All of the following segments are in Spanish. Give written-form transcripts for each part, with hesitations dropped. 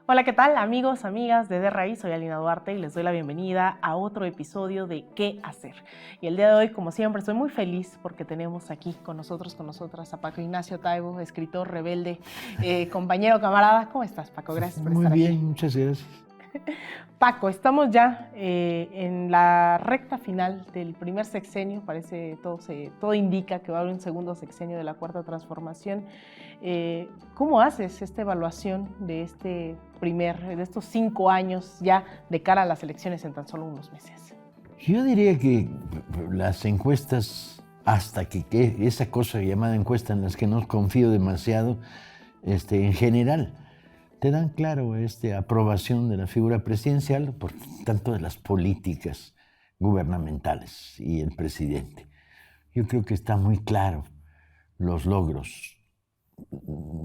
Hola, ¿qué tal amigos, amigas de Raíz? Soy Alina Duarte y les doy la bienvenida a otro episodio de ¿Qué hacer? Y el día de hoy, como siempre, estoy muy feliz porque tenemos aquí con nosotras a Paco Ignacio Taibo, escritor rebelde, compañero, camarada. ¿Cómo estás, Paco? Gracias por estar aquí. Muy bien, muchas gracias. Paco, estamos ya en la recta final del primer sexenio, parece todo indica que va a haber un segundo sexenio de la Cuarta Transformación. ¿Cómo haces esta evaluación de estos 5 años ya de cara a las elecciones en tan solo unos meses? Yo diría que las encuestas, hasta que esa cosa llamada encuesta en las que no confío demasiado, en general, te dan claro aprobación de la figura presidencial por tanto de las políticas gubernamentales y el presidente. Yo creo que está muy claro los logros,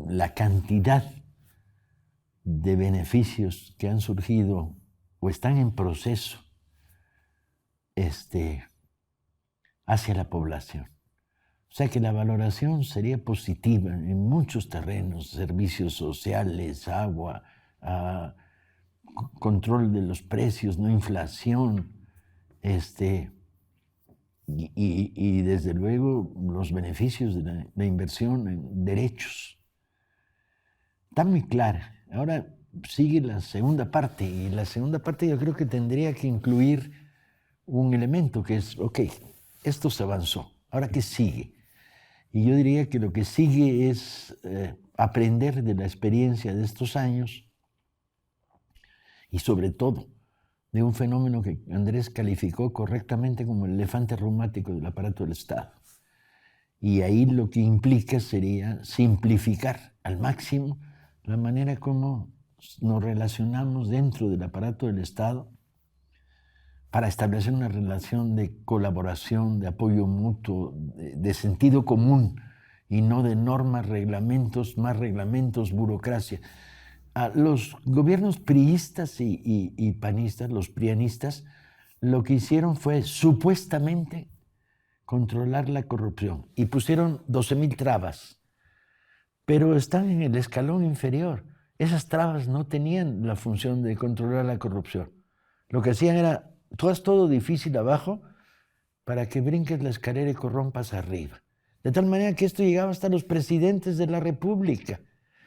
la cantidad de beneficios que han surgido o están en proceso hacia la población. O sea que la valoración sería positiva en muchos terrenos, servicios sociales, agua, control de los precios, no inflación, y desde luego los beneficios de la inversión en derechos. Está muy clara. Ahora sigue la segunda parte, y la segunda parte yo creo que tendría que incluir un elemento que es, ok, esto se avanzó, ¿ahora qué sigue? Y yo diría que lo que sigue es aprender de la experiencia de estos años y sobre todo de un fenómeno que Andrés calificó correctamente como el elefante reumático del aparato del Estado. Y ahí lo que implica sería simplificar al máximo la manera como nos relacionamos dentro del aparato del Estado para establecer una relación de colaboración, de apoyo mutuo, de sentido común y no de normas, reglamentos, más reglamentos, burocracia. Los gobiernos priistas y panistas, los prianistas, lo que hicieron fue supuestamente controlar la corrupción y pusieron 12,000 trabas, pero están en el escalón inferior. Esas trabas no tenían la función de controlar la corrupción. Lo que hacían era, tú haz todo difícil abajo para que brinques la escalera y corrompas arriba. De tal manera que esto llegaba hasta los presidentes de la República.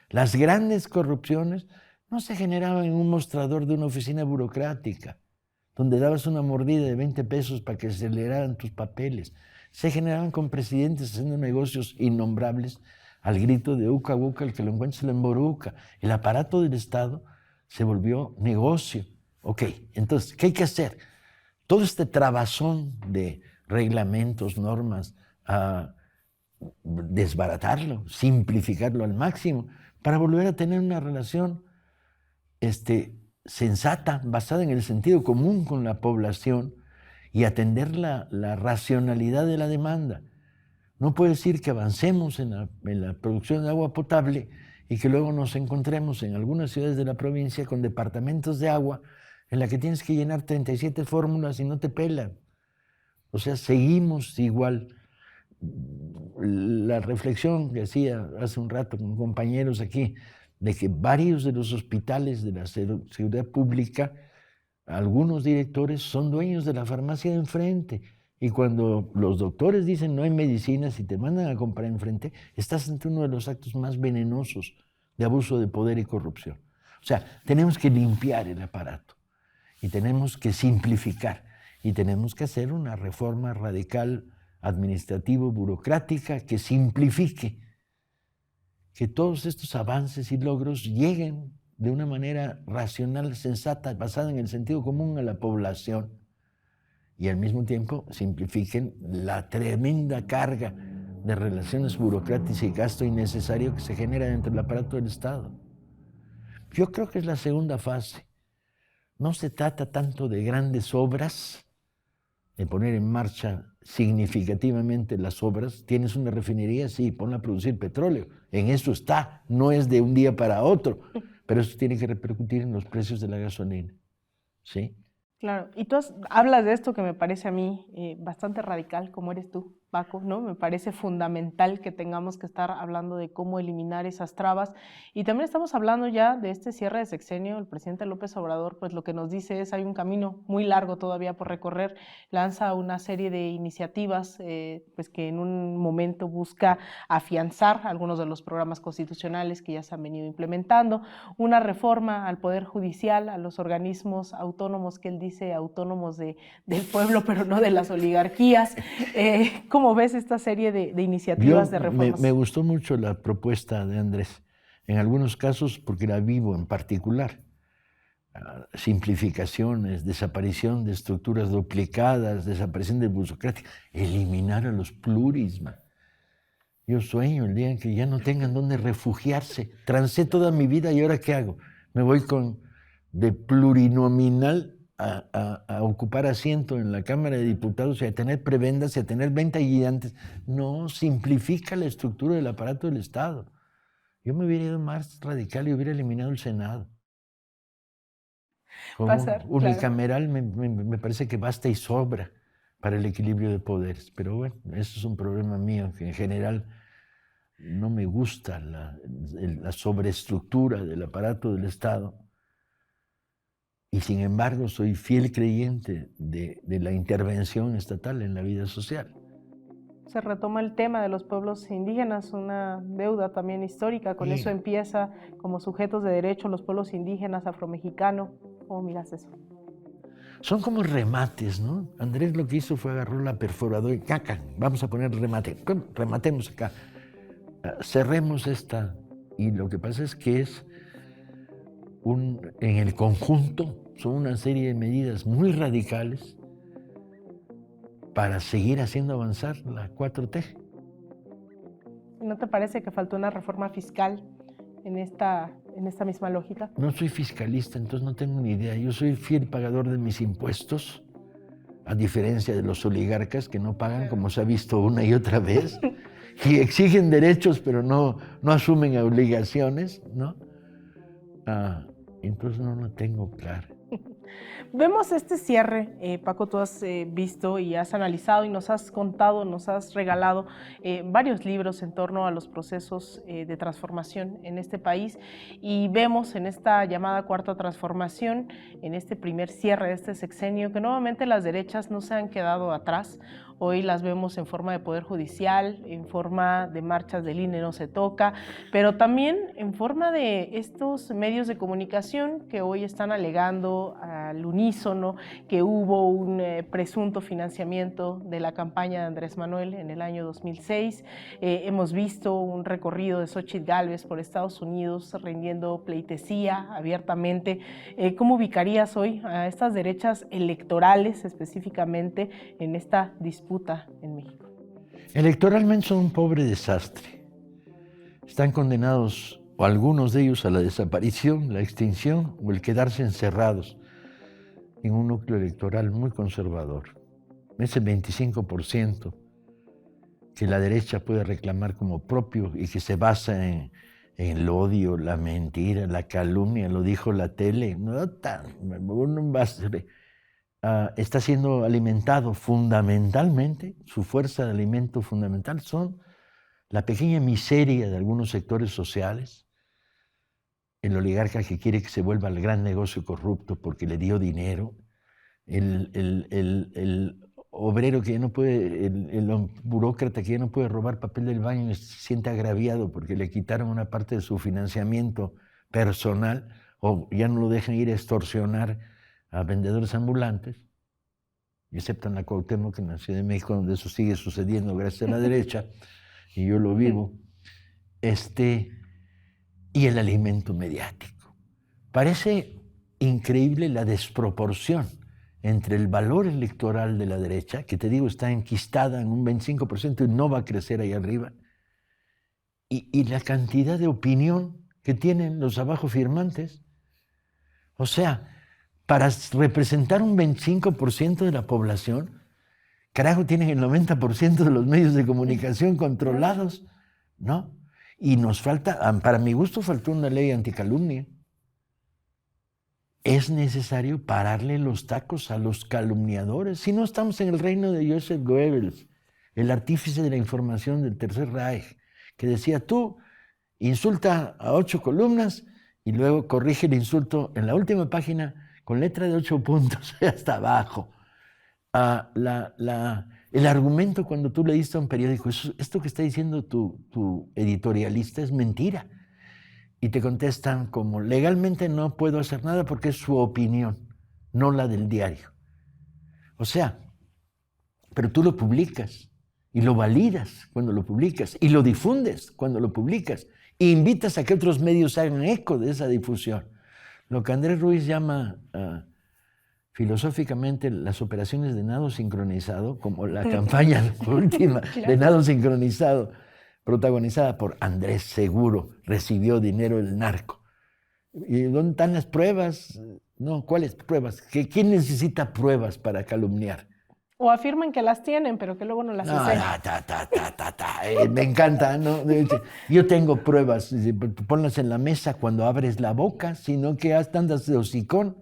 Las grandes corrupciones no se generaban en un mostrador de una oficina burocrática, donde dabas una mordida de 20 pesos para que se aceleraran tus papeles. Se generaban con presidentes haciendo negocios innombrables al grito de uca uca, el que lo encuentra se lo emboruca. El aparato del Estado se volvió negocio. Ok, entonces, ¿qué hay que hacer? Todo este trabazón de reglamentos, normas, desbaratarlo, simplificarlo al máximo, para volver a tener una relación sensata, basada en el sentido común con la población y atender la racionalidad de la demanda. No puede decir que avancemos en la producción de agua potable y que luego nos encontremos en algunas ciudades de la provincia con departamentos de agua en la que tienes que llenar 37 fórmulas y no te pelan. O sea, seguimos igual. La reflexión que hacía hace un rato con compañeros aquí, de que varios de los hospitales de la seguridad pública, algunos directores son dueños de la farmacia de enfrente. Y cuando los doctores dicen no hay medicinas y te mandan a comprar enfrente, estás ante uno de los actos más venenosos de abuso de poder y corrupción. O sea, tenemos que limpiar el aparato y tenemos que simplificar y tenemos que hacer una reforma radical administrativo-burocrática que simplifique, que todos estos avances y logros lleguen de una manera racional, sensata, basada en el sentido común a la población y al mismo tiempo simplifiquen la tremenda carga de relaciones burocráticas y gasto innecesario que se genera dentro del aparato del Estado. Yo creo que es la segunda fase. No se trata tanto de grandes obras, de poner en marcha significativamente las obras. Tienes una refinería, sí, ponla a producir petróleo. En eso está, no es de un día para otro, pero eso tiene que repercutir en los precios de la gasolina, ¿sí? Claro, y tú hablas de esto que me parece a mí bastante radical, como eres tú, Paco, ¿no? Me parece fundamental que tengamos que estar hablando de cómo eliminar esas trabas. Y también estamos hablando ya de este cierre de sexenio. El presidente López Obrador, pues lo que nos dice es hay un camino muy largo todavía por recorrer. Lanza una serie de iniciativas, pues que en un momento busca afianzar algunos de los programas constitucionales que ya se han venido implementando, una reforma al Poder Judicial, a los organismos autónomos, que él dice autónomos del pueblo, pero no de las oligarquías. ¿Cómo ves esta serie de iniciativas de reformas? Me gustó mucho la propuesta de Andrés, en algunos casos porque la vivo en particular. Simplificaciones, desaparición de estructuras duplicadas, desaparición de burocracia, eliminar a los pluris. Yo sueño el día en que ya no tengan dónde refugiarse. Trancé toda mi vida y ¿ahora qué hago? Me voy de plurinominal a ocupar asiento en la Cámara de Diputados y a tener prebendas y a tener 20 guiantes. No, simplifica la estructura del aparato del Estado. Yo me hubiera ido más radical y hubiera eliminado el Senado. Como unicameral, claro. Me parece que basta y sobra para el equilibrio de poderes. Pero bueno, eso es un problema mío, que en general no me gusta la sobreestructura del aparato del Estado. Y sin embargo soy fiel creyente de la intervención estatal en la vida social. Se retoma el tema de los pueblos indígenas, una deuda también histórica. Con eso empieza como sujetos de derecho los pueblos indígenas, afromexicanos. ¿Cómo miras eso? Son como remates, ¿no? Andrés lo que hizo fue agarrar la perforadora y ¡caca! Vamos a poner remate. Rematemos acá. Cerremos esta. Y lo que pasa es que en el conjunto son una serie de medidas muy radicales para seguir haciendo avanzar la 4T. ¿No te parece que faltó una reforma fiscal en esta misma lógica? No soy fiscalista, entonces no tengo ni idea. Yo soy fiel pagador de mis impuestos, a diferencia de los oligarcas que no pagan, como se ha visto una y otra vez, y exigen derechos pero no asumen obligaciones, ¿no? Entonces no lo tengo claro. Vemos este cierre, Paco, tú has visto y has analizado y nos has contado, nos has regalado varios libros en torno a los procesos de transformación en este país, y vemos en esta llamada cuarta transformación, en este primer cierre de este sexenio, que nuevamente las derechas no se han quedado atrás. Hoy las vemos en forma de poder judicial, en forma de marchas del INE no se toca, pero también en forma de estos medios de comunicación que hoy están alegando al unísono que hubo un presunto financiamiento de la campaña de Andrés Manuel en el año 2006. Hemos visto un recorrido de Xóchitl Gálvez por Estados Unidos rindiendo pleitesía abiertamente. ¿Cómo ubicarías hoy a estas derechas electorales específicamente en esta disputa en México? Electoralmente son un pobre desastre. Están condenados, o algunos de ellos, a la desaparición, la extinción o el quedarse encerrados en un núcleo electoral muy conservador. Ese 25% que la derecha puede reclamar como propio y que se basa en el odio, la mentira, la calumnia, lo dijo la tele, está siendo alimentado fundamentalmente, su fuerza de alimento fundamental son la pequeña miseria de algunos sectores sociales, el oligarca que quiere que se vuelva el gran negocio corrupto porque le dio dinero, el obrero que ya no puede, el burócrata que ya no puede robar papel del baño y se siente agraviado porque le quitaron una parte de su financiamiento personal o ya no lo dejan ir a extorsionar a vendedores ambulantes, excepto en la Cuauhtémoc, en la Ciudad de México, donde eso sigue sucediendo gracias a la derecha, y yo lo vivo, y el alimento mediático. Parece increíble la desproporción entre el valor electoral de la derecha, que te digo está enquistada en un 25% y no va a crecer ahí arriba, y la cantidad de opinión que tienen los abajo firmantes. O sea, para representar un 25% de la población, carajo, tienen el 90% de los medios de comunicación controlados, ¿no? Y nos falta, para mi gusto, faltó una ley anticalumnia. Es necesario pararle los tacos a los calumniadores. Si no, estamos en el reino de Joseph Goebbels, el artífice de la información del Tercer Reich, que decía, tú insulta a 8 columnas y luego corrige el insulto en la última página con letra de 8 puntos hasta abajo. El argumento cuando tú leíste a un periódico, esto que está diciendo tu editorialista es mentira. Y te contestan como, legalmente no puedo hacer nada porque es su opinión, no la del diario. O sea, pero tú lo publicas y lo validas cuando lo publicas y lo difundes cuando lo publicas e invitas a que otros medios hagan eco de esa difusión. Lo que Andrés Ruiz llama filosóficamente las operaciones de nado sincronizado, como la campaña última de nado sincronizado, protagonizada por Andrés Seguro, recibió dinero del narco. ¿Y dónde están las pruebas? No, ¿cuáles pruebas? ¿Quién necesita pruebas para calumniar? O afirman que las tienen, pero que luego no las enseñan. Me encanta, ¿no? Yo tengo pruebas, ponlas en la mesa cuando abres la boca, sino que andas de hocicón.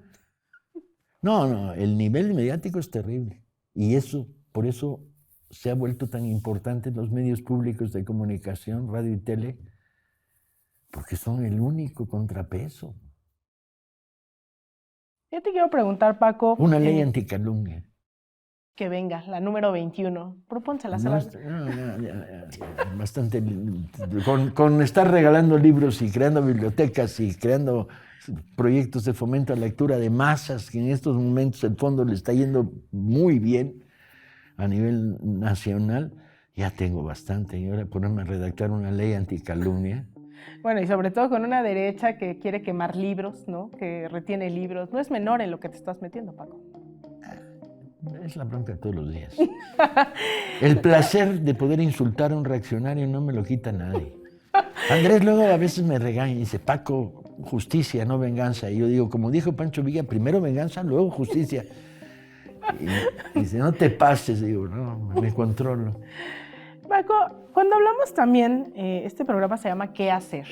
No, el nivel mediático es terrible. Y por eso se ha vuelto tan importante los medios públicos de comunicación, radio y tele, porque son el único contrapeso. Yo te quiero preguntar, Paco. Una ley anticalumnia. Que venga, la número 21. Propónsela. Bastante. Con estar regalando libros y creando bibliotecas y creando proyectos de fomento a la lectura de masas, que en estos momentos el fondo le está yendo muy bien a nivel nacional, ya tengo bastante. Y ahora ponerme a redactar una ley anticalumnia. Bueno, y sobre todo con una derecha que quiere quemar libros, ¿no? Que retiene libros. No es menor en lo que te estás metiendo, Paco. Es la bronca todos los días. El placer de poder insultar a un reaccionario no me lo quita nadie. Andrés luego a veces me regaña y dice, Paco, justicia, no venganza. Y yo digo, como dijo Pancho Villa, primero venganza, luego justicia. Y dice, no te pases. Digo, no, me controlo. Paco, cuando hablamos también, este programa se llama ¿Qué hacer?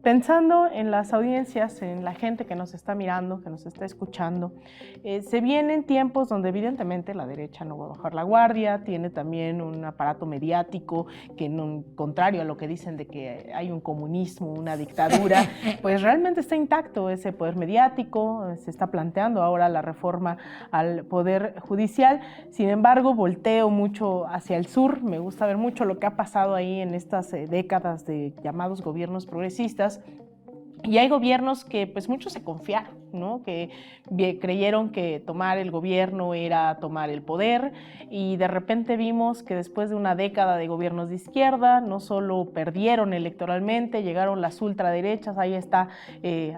Pensando en las audiencias, en la gente que nos está mirando, que nos está escuchando, se vienen tiempos donde evidentemente la derecha no va a bajar la guardia, tiene también un aparato mediático que, contrario a lo que dicen de que hay un comunismo, una dictadura, pues realmente está intacto ese poder mediático, se está planteando ahora la reforma al poder judicial. Sin embargo, volteo mucho hacia el sur, me gusta ver mucho lo que ha pasado ahí en estas décadas de llamados gobiernos progresistas. Y hay gobiernos que pues muchos se confiaron, ¿no? Que creyeron que tomar el gobierno era tomar el poder, y de repente vimos que después de una década de gobiernos de izquierda no solo perdieron electoralmente, llegaron las ultraderechas. Ahí está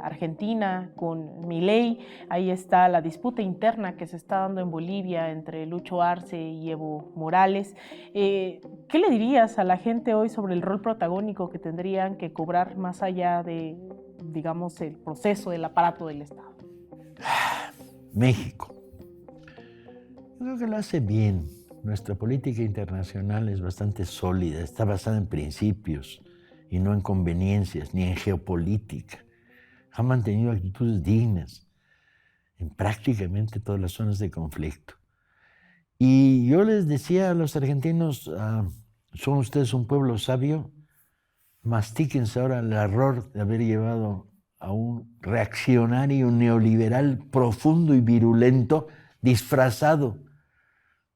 Argentina con Milei, ahí está la disputa interna que se está dando en Bolivia entre Lucho Arce y Evo Morales. ¿Qué le dirías a la gente hoy sobre el rol protagónico que tendrían que cobrar más allá de, digamos, el proceso del aparato del Estado? México. Yo creo que lo hace bien. Nuestra política internacional es bastante sólida, está basada en principios y no en conveniencias, ni en geopolítica. Ha mantenido actitudes dignas en prácticamente todas las zonas de conflicto. Y yo les decía a los argentinos, son ustedes un pueblo sabio, mastíquense ahora el error de haber llevado a un reaccionario neoliberal profundo y virulento, disfrazado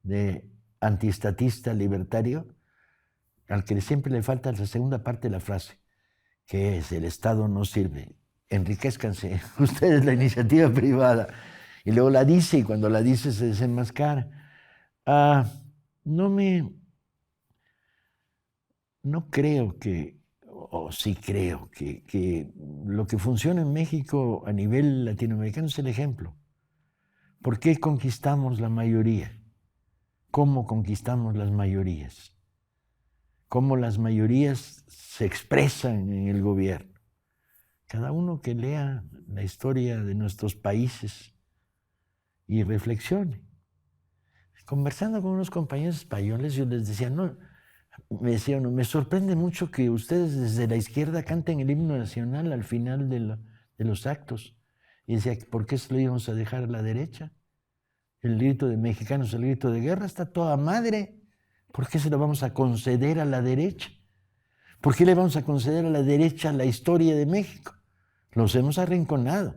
de antiestatista libertario, al que siempre le falta la segunda parte de la frase, que es: el Estado no sirve, enriquézcanse ustedes la iniciativa privada. Y luego la dice, y cuando la dice se desenmascara. No creo que, o sí creo que lo que funciona en México a nivel latinoamericano es el ejemplo. ¿Por qué conquistamos la mayoría? ¿Cómo conquistamos las mayorías? ¿Cómo las mayorías se expresan en el gobierno? Cada uno que lea la historia de nuestros países y reflexione. Conversando con unos compañeros españoles, yo les decía, me sorprende mucho que ustedes desde la izquierda canten el himno nacional al final de los actos. Y decía, ¿por qué se lo íbamos a dejar a la derecha? El grito de mexicanos, el grito de guerra, está toda madre. ¿Por qué se lo vamos a conceder a la derecha? ¿Por qué le vamos a conceder a la derecha la historia de México? Los hemos arrinconado.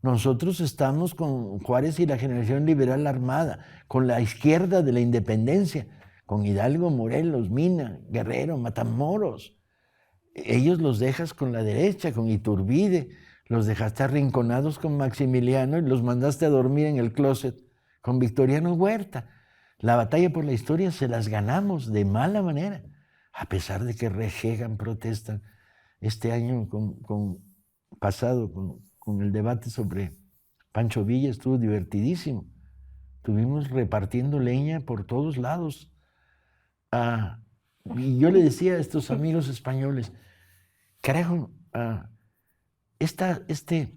Nosotros estamos con Juárez y la generación liberal armada, con la izquierda de la independencia, con Hidalgo, Morelos, Mina, Guerrero, Matamoros. Ellos los dejas con la derecha, con Iturbide, los dejaste arrinconados con Maximiliano y los mandaste a dormir en el closet con Victoriano Huerta. La batalla por la historia se las ganamos de mala manera, a pesar de que rejegan, protestan. Este año pasado, con el debate sobre Pancho Villa, estuvo divertidísimo. Estuvimos repartiendo leña por todos lados. Y yo le decía a estos amigos españoles, carajo, este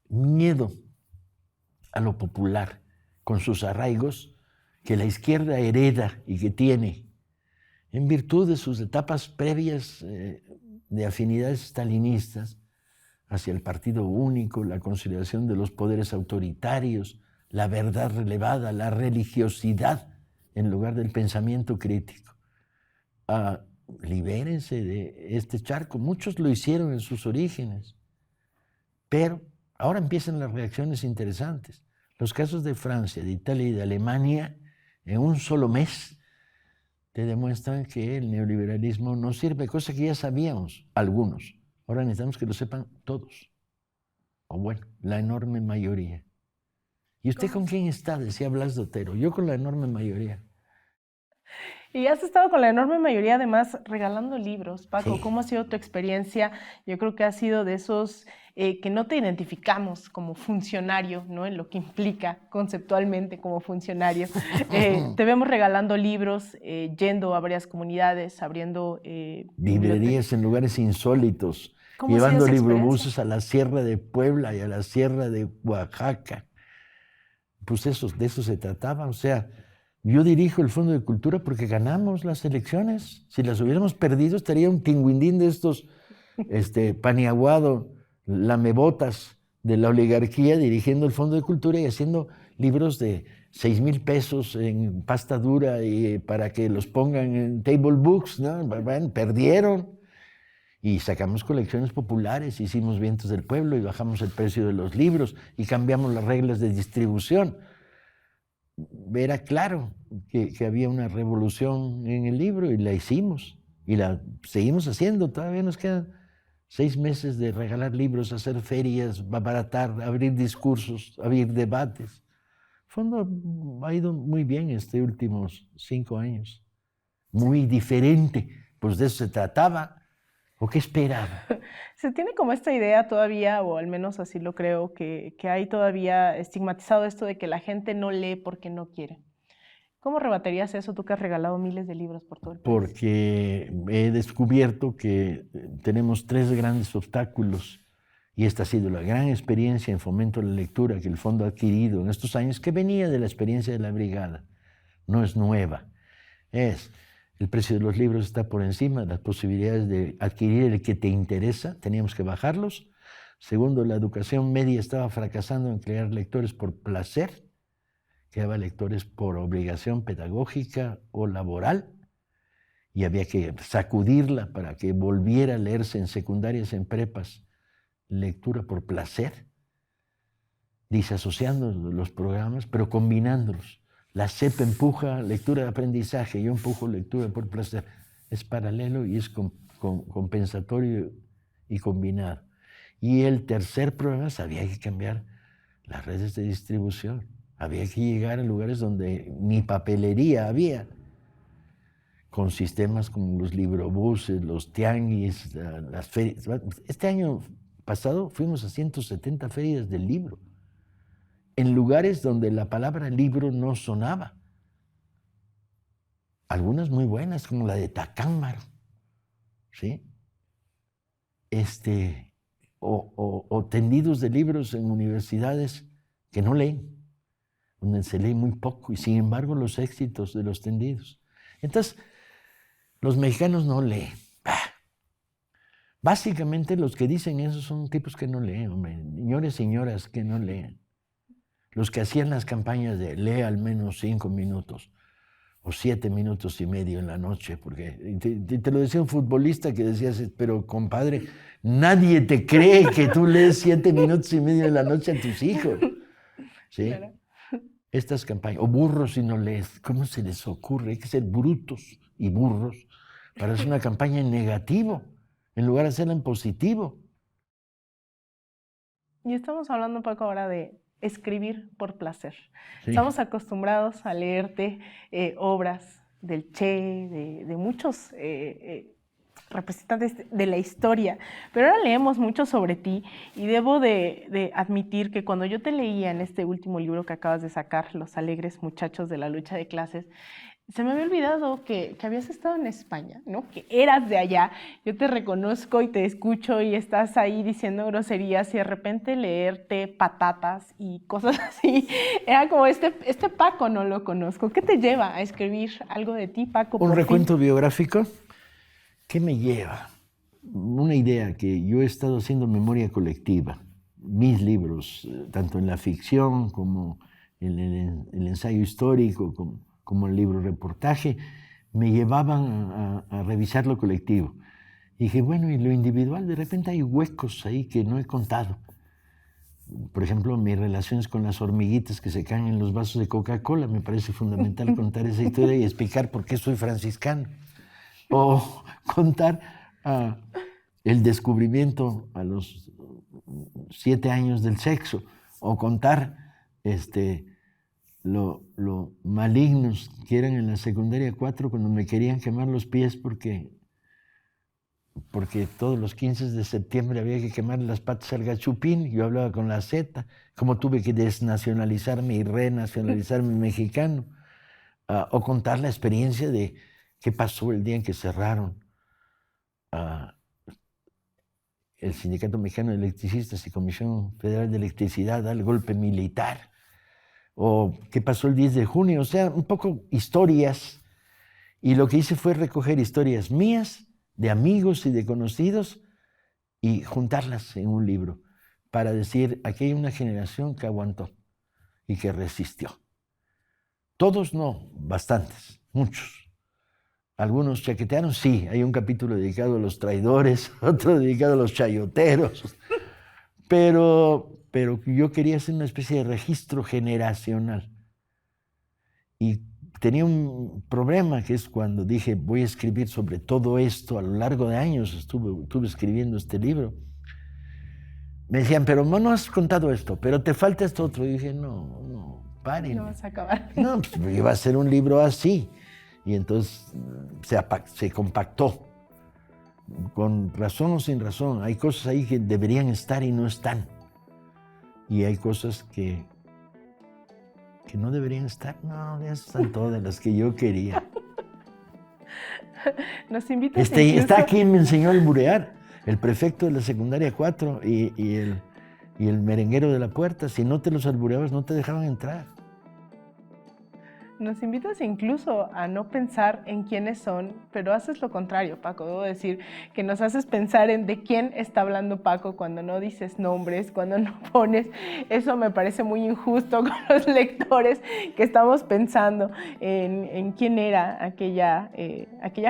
miedo a lo popular, con sus arraigos, que la izquierda hereda y que tiene, en virtud de sus etapas previas de afinidades stalinistas, hacia el partido único, la consideración de los poderes autoritarios, la verdad relevada, la religiosidad en lugar del pensamiento crítico. Libérense de este charco. Muchos lo hicieron en sus orígenes, pero ahora empiezan las reacciones interesantes. Los casos de Francia, de Italia y de Alemania, en un solo mes, te demuestran que el neoliberalismo no sirve, cosa que ya sabíamos algunos. Ahora necesitamos que lo sepan todos, o bueno, la enorme mayoría. ¿Y usted con quién está? Decía Blas de Otero. Yo con la enorme mayoría. Y has estado con la enorme mayoría, además, regalando libros. Paco, sí. ¿Cómo ha sido tu experiencia? Yo creo que has sido de esos que no te identificamos como funcionario, ¿no? En lo que implica conceptualmente como funcionario. Te vemos regalando libros, yendo a varias comunidades, abriendo librerías en lugares insólitos, llevando librobuses a la Sierra de Puebla y a la Sierra de Oaxaca. Pues de eso se trataba, o sea, yo dirijo el Fondo de Cultura porque ganamos las elecciones. Si las hubiéramos perdido, estaría un tinguindín de estos paniaguado, lamebotas de la oligarquía dirigiendo el Fondo de Cultura y haciendo libros de 6,000 pesos en pasta dura y para que los pongan en table books, ¿no? Bueno, perdieron. Y sacamos colecciones populares, hicimos Vientos del Pueblo y bajamos el precio de los libros y cambiamos las reglas de distribución. Era claro que había una revolución en el libro y la hicimos y la seguimos haciendo. Todavía nos quedan 6 meses de regalar libros, hacer ferias, abaratar, abrir discursos, abrir debates. El fondo ha ido muy bien estos últimos 5 años. Muy diferente, pues de eso se trataba. ¿O qué esperaba? Se tiene como esta idea todavía, o al menos así lo creo, que hay todavía estigmatizado esto de que la gente no lee porque no quiere. ¿Cómo rebatirías eso tú que has regalado miles de libros por todo el país? Porque he descubierto que tenemos 3 grandes obstáculos y esta ha sido la gran experiencia en fomento de la lectura que el Fondo ha adquirido en estos años, que venía de la experiencia de la Brigada. No es nueva, el precio de los libros está por encima, las posibilidades de adquirir el que te interesa, teníamos que bajarlos. Segundo, la educación media estaba fracasando en crear lectores por placer, creaba lectores por obligación pedagógica o laboral, y había que sacudirla para que volviera a leerse en secundarias, en prepas, lectura por placer, disasociando los programas, pero combinándolos. La CEP empuja lectura de aprendizaje, yo empujo lectura por placer. Es paralelo y es compensatorio y combinado. Y el tercer problema es había que cambiar las redes de distribución. Había que llegar a lugares donde ni papelería había, con sistemas como los librobuses, los tianguis, las ferias. Este año pasado fuimos a 170 ferias del libro, en lugares donde la palabra libro no sonaba. Algunas muy buenas, como la de Tacámbaro, ¿sí? O tendidos de libros en universidades que no leen, donde se lee muy poco, y sin embargo los éxitos de los tendidos. Entonces, los mexicanos no leen. Básicamente los que dicen eso son tipos que no leen, hombre, señores y señoras que no leen. Los que hacían las campañas de lee al menos 5 minutos, o 7 minutos y medio en la noche, porque te lo decía un futbolista que decías, pero compadre, nadie te cree que tú lees 7 minutos y medio en la noche a tus hijos. ¿Sí? Claro. Estas campañas, o burros si no lees, ¿cómo se les ocurre? Hay que ser brutos y burros para hacer una campaña en negativo, en lugar de hacerla en positivo. Y estamos hablando un poco ahora de escribir por placer. Sí. Estamos acostumbrados a leerte obras del Che, de muchos representantes de la historia, pero ahora leemos mucho sobre ti y debo de admitir que cuando yo te leía en este último libro que acabas de sacar, Los alegres muchachos de la lucha de clases, se me había olvidado que habías estado en España, ¿no? Que eras de allá. Yo te reconozco y te escucho y estás ahí diciendo groserías y de repente leerte patatas y cosas así. Era como este Paco no lo conozco. ¿Qué te lleva a escribir algo de ti, Paco? ¿Un recuento biográfico? ¿Qué me lleva? Una idea que yo he estado haciendo memoria colectiva. Mis libros, tanto en la ficción como en el ensayo histórico, como el libro reportaje, me llevaban a revisar lo colectivo. Y dije, bueno, y lo individual, de repente hay huecos ahí que no he contado. Por ejemplo, mis relaciones con las hormiguitas que se caen en los vasos de Coca-Cola, me parece fundamental contar esa historia y explicar por qué soy franciscano. O contar el descubrimiento a los 7 años del sexo, o contar lo malignos que eran en la secundaria 4 cuando me querían quemar los pies porque todos los 15 de septiembre había que quemar las patas al gachupín. Yo hablaba con la Z, cómo tuve que desnacionalizarme y renacionalizarme mexicano, o contar la experiencia de qué pasó el día en que cerraron el Sindicato Mexicano de Electricistas y Comisión Federal de Electricidad al golpe militar, o qué pasó el 10 de junio, o sea, un poco historias. Y lo que hice fue recoger historias mías, de amigos y de conocidos, y juntarlas en un libro para decir, aquí hay una generación que aguantó y que resistió. Todos no, bastantes, muchos. Algunos chaquetearon, sí, hay un capítulo dedicado a los traidores, otro dedicado a los chayoteros, pero yo quería hacer una especie de registro generacional. Y tenía un problema, que es cuando dije, voy a escribir sobre todo esto, a lo largo de años estuve escribiendo este libro. Me decían, pero no has contado esto, pero te falta esto otro. Y dije, no, paren. No vas a acabar. No, pues iba a ser un libro así. Y entonces se compactó, con razón o sin razón. Hay cosas ahí que deberían estar y no están. Y hay cosas que no deberían estar. No, esas están todas las que yo quería. Nos invitas Está quien me enseñó a alburear, el prefecto de la secundaria 4 y el merenguero de la puerta. Si no te los albureabas, no te dejaban entrar. Nos invitas incluso a no pensar en quiénes son, pero haces lo contrario, Paco. Debo decir que nos haces pensar en de quién está hablando Paco cuando no dices nombres, cuando no pones. Eso me parece muy injusto con los lectores que estamos pensando en quién era aquella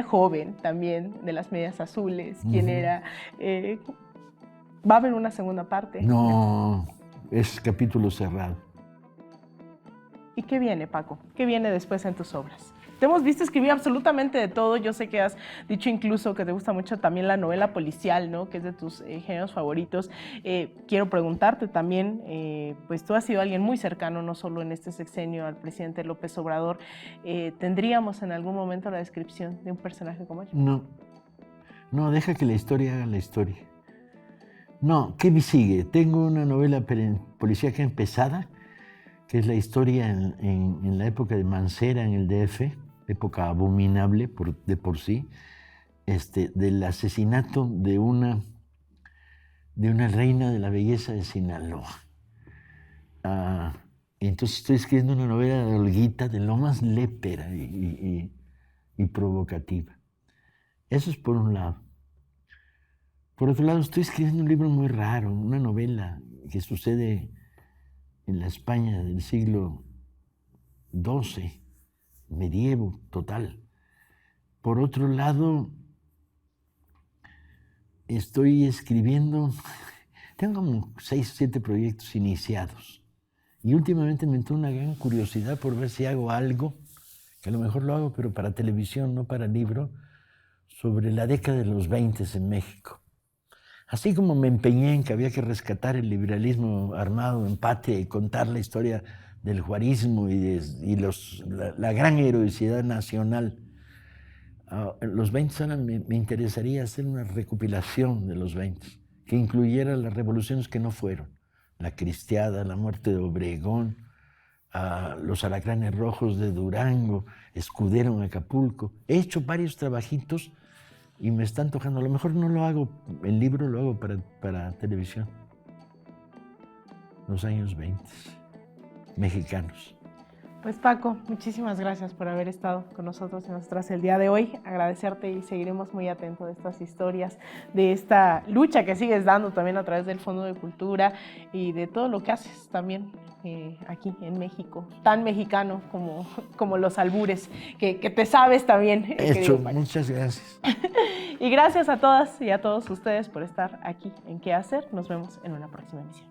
joven también de las medias azules, quién era. ¿Va a haber una segunda parte? No, es capítulo cerrado. ¿Y qué viene, Paco? ¿Qué viene después en tus obras? Te hemos visto escribir absolutamente de todo. Yo sé que has dicho incluso que te gusta mucho también la novela policial, ¿no? Que es de tus géneros favoritos. Quiero preguntarte también, pues tú has sido alguien muy cercano, no solo en este sexenio, al presidente López Obrador. ¿Tendríamos en algún momento la descripción de un personaje como él? No, deja que la historia haga la historia. No, ¿qué me sigue? Tengo una novela policíaca empezada, que es la historia en la época de Mancera en el DF, época abominable de por sí, del asesinato de una reina de la belleza de Sinaloa. Entonces estoy escribiendo una novela de Olguita, de lo más lépera y provocativa. Eso es por un lado. Por otro lado, estoy escribiendo un libro muy raro, una novela que sucede en la España del siglo XII, medievo total. Por otro lado, estoy escribiendo, tengo como 6 o 7 proyectos iniciados. Y últimamente me entró una gran curiosidad por ver si hago algo, que a lo mejor lo hago, pero para televisión, no para libro, sobre la década de los 20 en México. Así como me empeñé en que había que rescatar el liberalismo armado en patria y contar la historia del juarismo y la gran heroicidad nacional, los 20 ahora me interesaría hacer una recopilación de los 20, que incluyera las revoluciones que no fueron, la Cristiada, la muerte de Obregón, los alacranes rojos de Durango, Escudero en Acapulco. He hecho varios trabajitos y me está antojando. A lo mejor no lo hago, el libro lo hago para televisión. Los años 20, mexicanos. Pues Paco, muchísimas gracias por haber estado con nosotros y nosotras el día de hoy. Agradecerte y seguiremos muy atentos de estas historias, de esta lucha que sigues dando también a través del Fondo de Cultura y de todo lo que haces también aquí en México, tan mexicano como los albures, que te sabes también. Hecho, muchas gracias. Y gracias a todas y a todos ustedes por estar aquí en ¿Qué hacer? Nos vemos en una próxima emisión.